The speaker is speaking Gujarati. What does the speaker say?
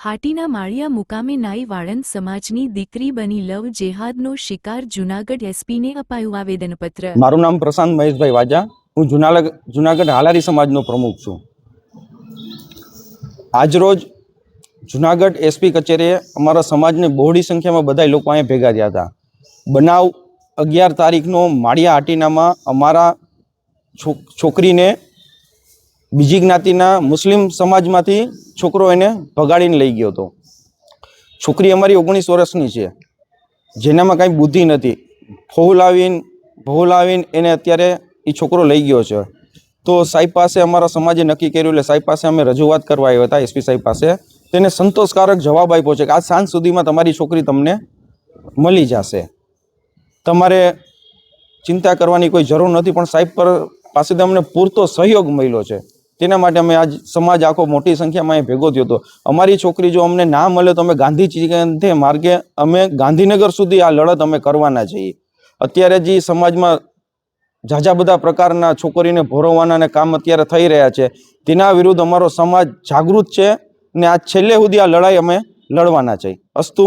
હાટીના માળિયા મુકામે નાઈ વાળંદ સમાજની દીકરી બની લવ જેહાદનો શિકાર જૂનાગઢ એસપીને અપાયું આવેદનપત્ર। મારું નામ પ્રશાંત મહેશભાઈ વાજા, હું જૂનાગઢ હાલારી સમાજનો પ્રમુખ છું। આજરોજ જૂનાગઢ એસપી કચેરીએ અમારા સમાજને બહોળી સંખ્યામાં બધા લોકો અહીંયા ભેગા થયા હતા। બનાવ 11 તારીખનો માળિયા હાટીનામાં અમારા છોકરીને બીજી જ્ઞાતિના મુસ્લિમ સમાજમાંથી છોકરો એને ભગાડીને લઈ ગયો હતો। છોકરી અમારી 19 વર્ષની છે, જેનામાં કાંઈ બુદ્ધિ નથી। ભોલાવીને એને અત્યારે એ છોકરો લઈ ગયો છે। તો સાહેબ પાસે અમારા સમાજે નક્કી કર્યું, એટલે સાહેબ પાસે અમે રજૂઆત કરવા આવ્યા હતા, એસપી સાહેબ પાસે। તેને સંતોષકારક જવાબ આપ્યો છે કે આજ સાંજ સુધીમાં તમારી છોકરી તમને મળી જશે, તમારે ચિંતા કરવાની કોઈ જરૂર નથી। પણ સાહેબ પાસેથી અમને પૂરતો સહયોગ મળ્યો છે, તેના માટે અમે આજ સમાજ આખો મોટી સંખ્યામાં અહીં ભેગો થયો હતો। અમારી છોકરી જો અમને ના મળે તો અમે ગાંધી માર્ગે અમે ગાંધીનગર સુધી આ લડત અમે કરવાના છીએ। અત્યારે જે સમાજમાં ઝાઝા બધા પ્રકારના છોકરીને ભોરવવાના કામ અત્યારે થઈ રહ્યા છે, તેના વિરુદ્ધ અમારો સમાજ જાગૃત છે ને આ છેલ્લે સુધી આ લડાઈ અમે લડવાના છીએ। અસ્તુ।